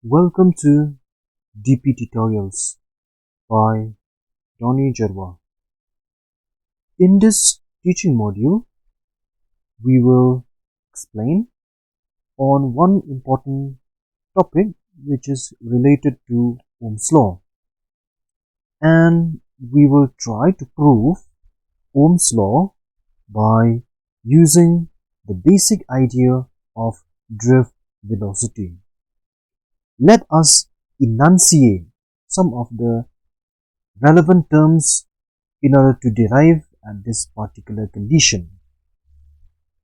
Welcome to DP Tutorials by Donny Jarwa. In this teaching module, we will explain on one important topic which is related to Ohm's Law, and we will try to prove Ohm's Law by using the basic idea of drift velocity. Let us enunciate some of the relevant terms in order to derive at this particular condition.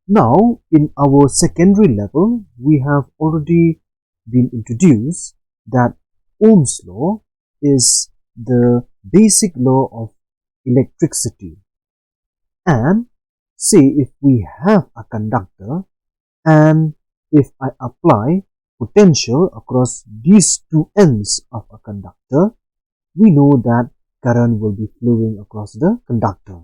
Now, in our secondary level, we have already been introduced that Ohm's law is the basic law of electricity. And say if we have a conductor and if I apply potential across these two ends of a conductor, we know that current will be flowing across the conductor.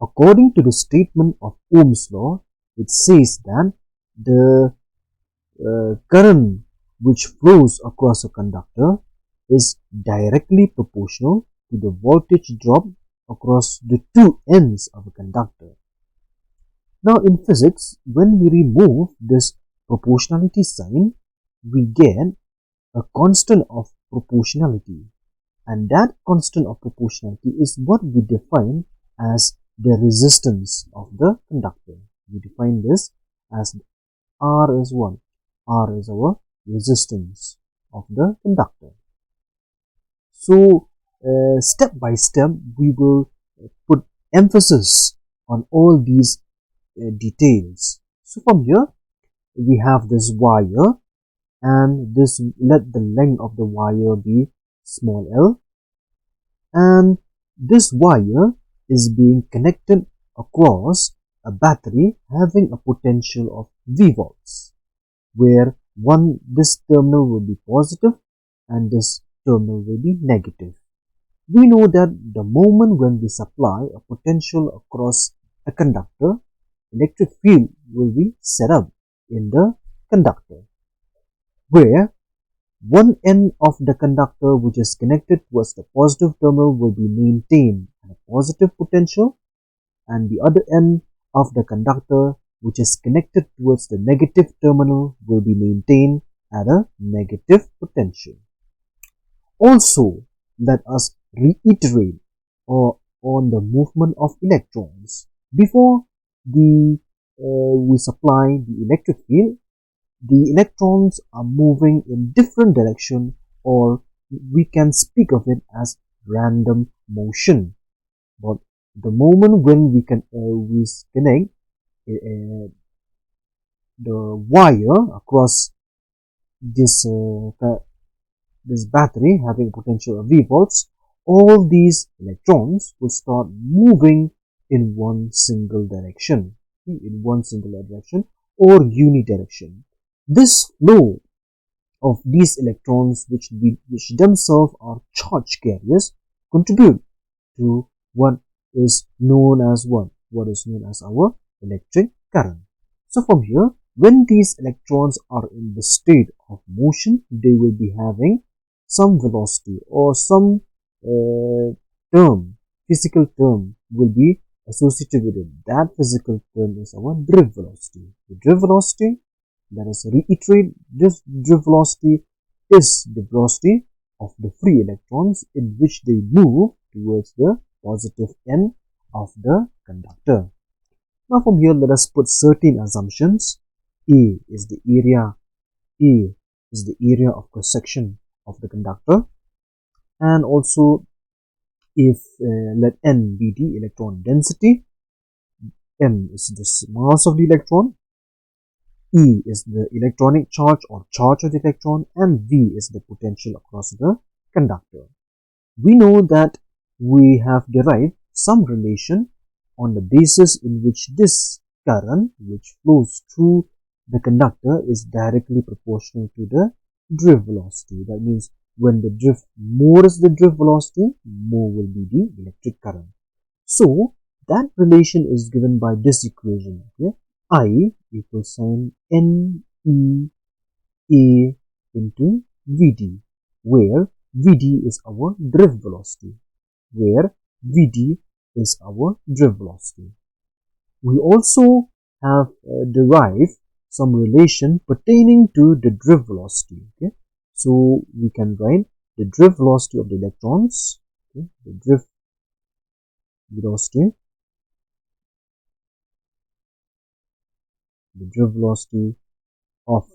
According to the statement of Ohm's law, it says that the current which flows across a conductor is directly proportional to the voltage drop across the two ends of a conductor. Now in physics, when we remove this proportionality sign, we get a constant of proportionality, and that constant of proportionality is what we define as the resistance of the conductor. We define this as R is 1. R is our resistance of the conductor. So step by step we will put emphasis on all these details. So from here we have this wire, and this, let the length of the wire be small l, and this wire is being connected across a battery having a potential of V volts, where this terminal will be positive and this terminal will be negative. We know that the moment when we supply a potential across a conductor, electric field will be set up in the conductor, where one end of the conductor which is connected towards the positive terminal will be maintained at a positive potential, and the other end of the conductor which is connected towards the negative terminal will be maintained at a negative potential. Also, let us reiterate on the movement of electrons. Before we supply the electric field, the electrons are moving in different direction, or we can speak of it as random motion. But the moment when we connect the wire across this battery having potential of V volts, all these electrons will start moving in one single direction, or unidirection. This flow of these electrons, which themselves are charge carriers, contribute to what is known as our electric current. So from here, when these electrons are in the state of motion, they will be having some velocity or some physical term will be associated with it. That physical term is our drift velocity. The drift velocity, let us reiterate, this drift velocity is the velocity of the free electrons in which they move towards the positive end of the conductor. Now from here, let us put certain assumptions. A is the area of cross section of the conductor, and also if let N be the electron density, M is the mass of the electron, E is the electronic charge or charge of the electron, and V is the potential across the conductor. We know that we have derived some relation on the basis in which this current which flows through the conductor is directly proportional to the drift velocity. That means when more is the drift velocity, more will be the electric current. So that relation is given by this equation. Okay? I equals sin N E A into Vd, where Vd is our drift velocity. Where Vd is our drift velocity. We also have derived some relation pertaining to the drift velocity. Okay, so we can write the drift velocity of the electrons. Okay, the drift velocity, of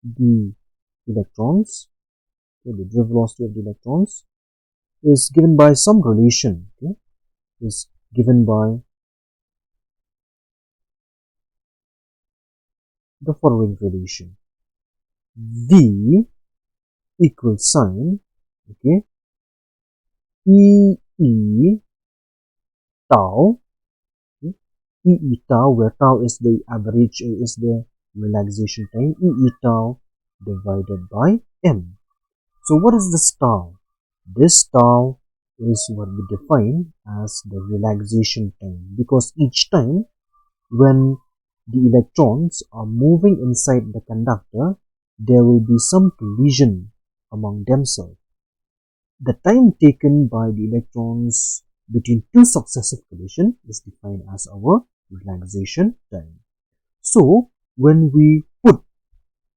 the electrons. Okay, the drift velocity of the electrons is given by some relation. Okay, is given by the following relation: V equals sign, okay, E tau, okay, E tau, where tau is the average, is the relaxation time, E tau divided by M. So what is this tau? This tau is what we define as the relaxation time, because each time when the electrons are moving inside the conductor, there will be some collision among themselves. The time taken by the electrons between two successive collisions is defined as our relaxation time. So when we put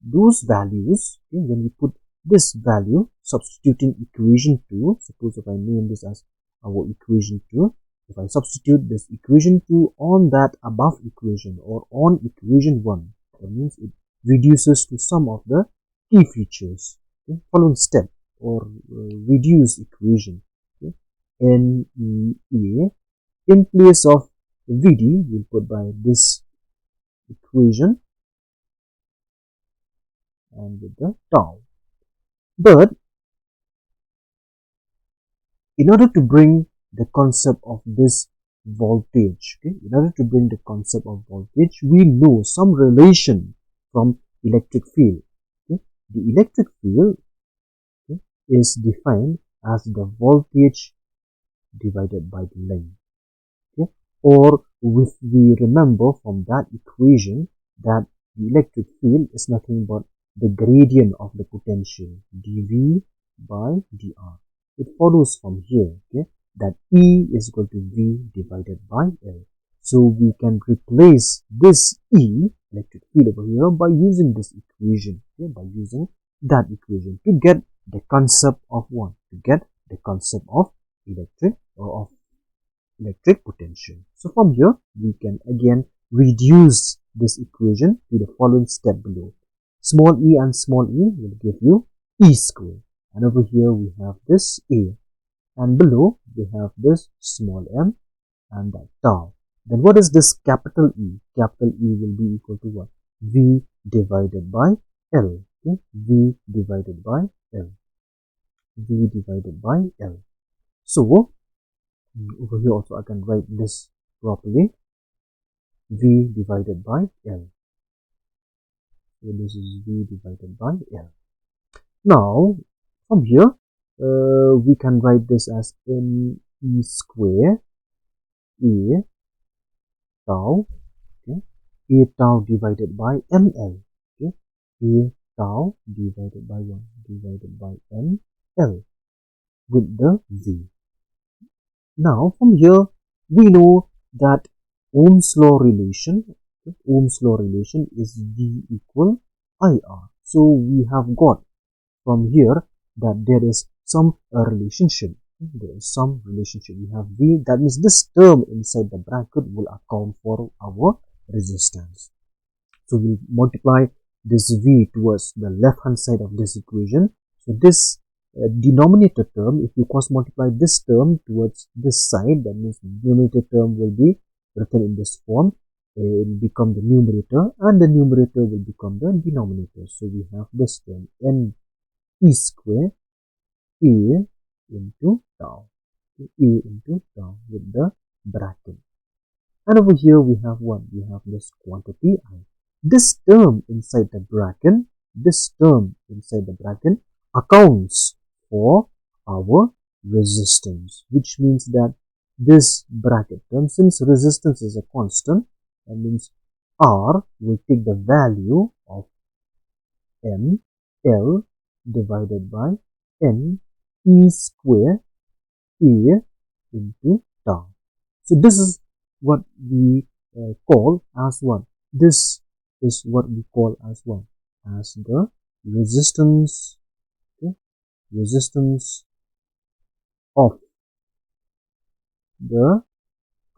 those values, okay, when we put this value, substituting equation 2, suppose if I name this as our equation 2, if I substitute this equation 2 on that above equation or on equation 1, that means it reduces to some of the key features. Okay, following step, or reduce equation. Okay, NEA, in place of Vd, we'll put by this equation and with the tau. But in order to bring the concept of this voltage, okay, in order to bring the concept of voltage, we know some relation from electric field. Okay. The electric field, okay, is defined as the voltage divided by the length. Okay. Or if we remember from that equation that the electric field is nothing but the gradient of the potential, dV by dr. It follows from here, okay, that E is equal to V divided by L. So we can replace this E, electric field over here, by using this equation, okay, by using that equation to get the concept of what? To get the concept of electric, or of electric potential. So from here, we can again reduce this equation to the following step below. Small e and small e will give you E square. And over here we have this A. And below we have this small m and that tau. Then what is this capital E? Capital E will be equal to what? V divided by L. Okay? V divided by L. V divided by L. So over here also I can write this properly. V divided by L. So this is V divided by L. Now from here we can write this as ME square A tau, okay, A tau divided by ML, okay, A tau divided by 1 divided by ML with the V. Now from here we know that Ohm's law relation, okay, Ohm's law relation is V equal IR. So we have got from here that there is some relationship. There is some relationship. We have V, that means this term inside the bracket will account for our resistance. So we'll multiply this V towards the left hand side of this equation. So this denominator term, if we cross multiply this term towards this side, that means the denominator term will be written in this form. It will become the numerator and the numerator will become the denominator. So we have this term N E square A into tau, A into tau with the bracket. And over here we have what? We have this quantity I. This term inside the bracket, accounts for our resistance, which means that this bracket term, since resistance is a constant, that means R will take the value of M L divided by N E square A into tau. So this is what we call as what? This is what we call as what? As the resistance, okay? Resistance of the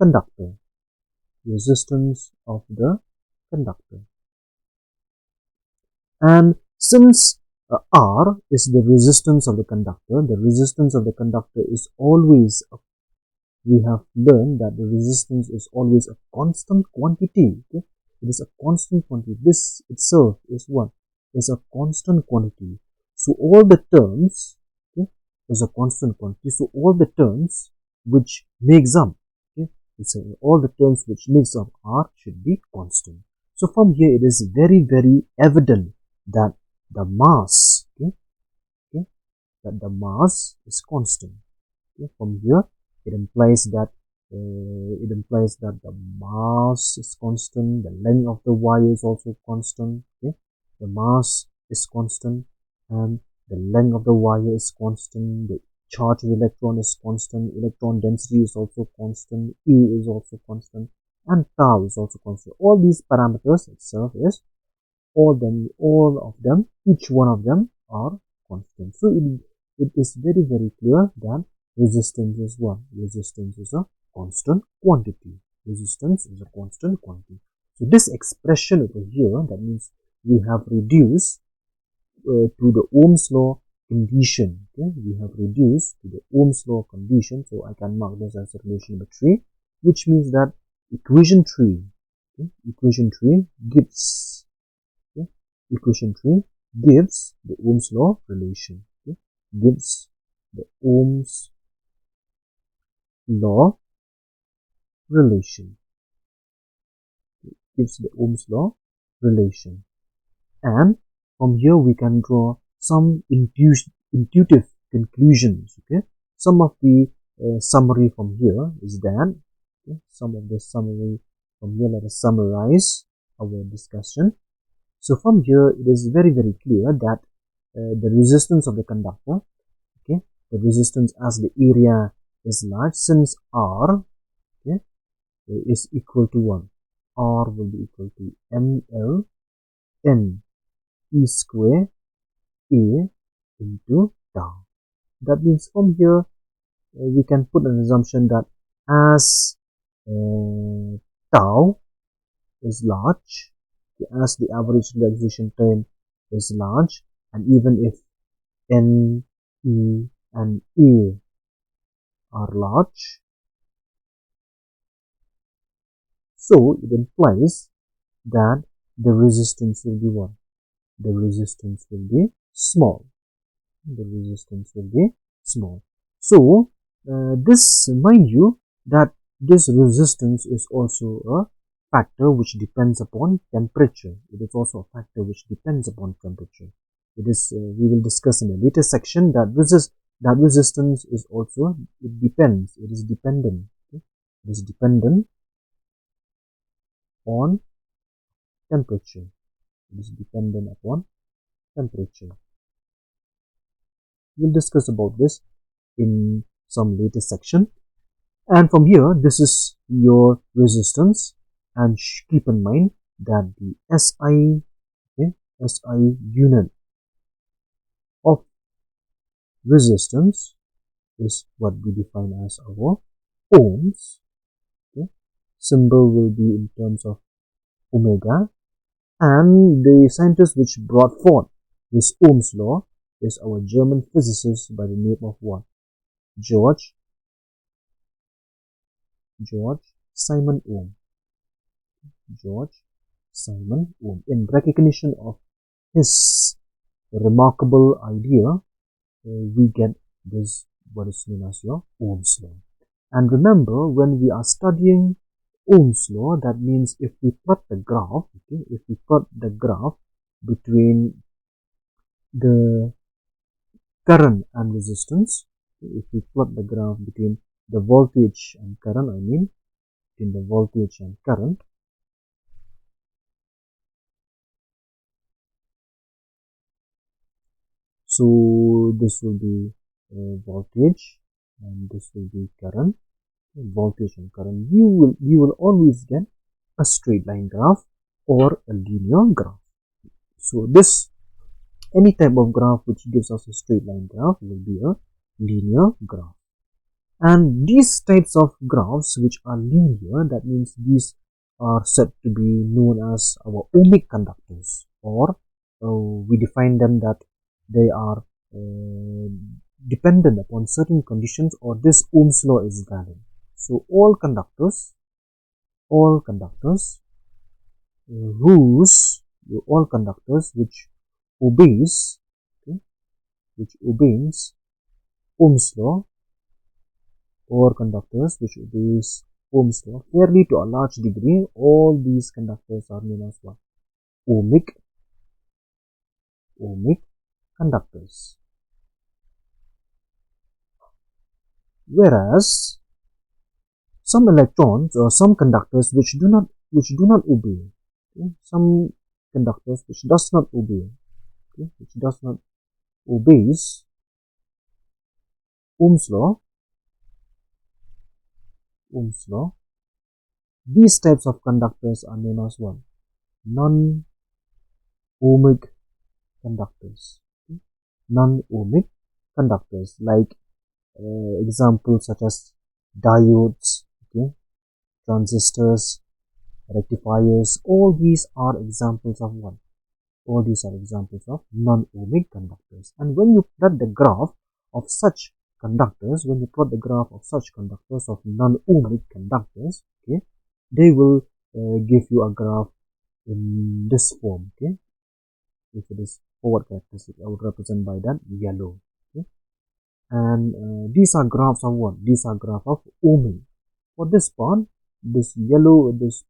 conductor. Resistance of the conductor. And since R is the resistance of the resistance of the conductor is always, we have learned that the resistance is always a constant quantity. Okay? It is a constant quantity. This itself is what? Is a constant quantity. So all the terms, okay, is a constant quantity. So all the terms which makes up, okay, so all the terms which makes up R should be constant. So from here it is very, very evident that the mass, okay, that the mass is constant. Okay, from here it implies that the mass is constant, the length of the wire is also constant. Okay, the mass is constant and the length of the wire is constant, the charge of the electron is constant, electron density is also constant, E is also constant, and tau is also constant. All these parameters itself is all of them, each one of them are constant. So it is very, very clear that resistance is what? Resistance is a constant quantity. Resistance is a constant quantity. So this expression over here, that means we have reduced to the Ohm's law condition. Okay, we have reduced to the Ohm's law condition. So I can mark this as relation number 3, which means that equation 3, okay, equation 3 gives, okay, equation 3 gives the Ohm's law relation. Okay, gives the Ohm's law relation. Okay, gives the Ohm's law relation. And from here we can draw some intuitive conclusions. Okay, some of the summary from here is that, okay, some of the summary from here, let us summarize our discussion. So from here it is very, very clear that the resistance of the conductor, okay, the resistance as the area is large, since R, okay, is equal to 1, R will be equal to ML N E square A into tau. That means from here we can put an assumption that as tau is large, as the average relaxation time is large, and even if N, E and A are large, so it implies that the resistance will be what? The resistance will be small. The resistance will be small. So this, mind you, that this resistance is also a factor which depends upon temperature. It is also a factor which depends upon temperature. It is we will discuss in a later section that resistance is also, it depends, it is dependent. Okay? It is dependent on temperature. It is dependent upon temperature. We'll discuss about this in some later section. And from here, this is your resistance, and keep in mind that the SI, okay, SI unit of resistance is what we define as our ohms. Okay. Symbol will be in terms of omega, and the scientist which brought forth this Ohm's law is our German physicist by the name of what? George Simon Ohm. George Simon Ohm. In recognition of his remarkable idea, we get this, what is known as your Ohm's law. And remember, when we are studying Ohm's law, that means if we plot the graph, okay, if we plot the graph between the current and resistance, if we plot the graph between the voltage and current, between the voltage and current, So this will be voltage, and this will be current. Voltage and current. You will always get a straight line graph or a linear graph. So this, any type of graph which gives us a straight line graph will be a linear graph. And these types of graphs which are linear, that means these are said to be known as our ohmic conductors, or we define them that they are dependent upon certain conditions, or this Ohm's law is valid. So all conductors whose all conductors which obeys Ohm's law, or conductors which obeys Ohm's law fairly to a large degree, all these conductors are known as what? Ohmic conductors. Whereas some electrons or some conductors which do not obey, some conductors which does not obey, which does not obeys Ohm's law, these types of conductors are known as what? Non-ohmic conductors. Non-ohmic conductors, like examples such as diodes, transistors, rectifiers. All these are examples of what? All these are examples of non-ohmic conductors. And when you plot the graph of such conductors, of non-ohmic conductors, they will give you a graph in this form. If it is forward characteristic, I would represent by that yellow. And these are graphs of what? These are graphs of ohming. For this part, this yellow, this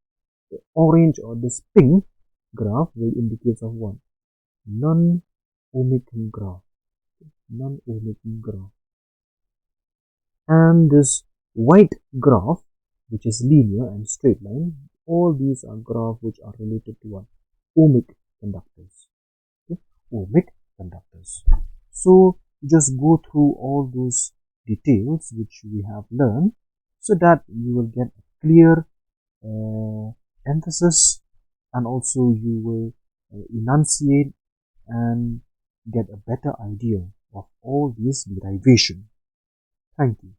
orange, or this pink graph will indicate of what? Non-ohmic graph. And this white graph, which is linear and straight line, all these are graphs which are related to what? Ohmic conductors. Ohmic conductors. So just go through all those details which we have learned, so that you will get a clear emphasis, and also you will enunciate and get a better idea of all these derivation. Thank you.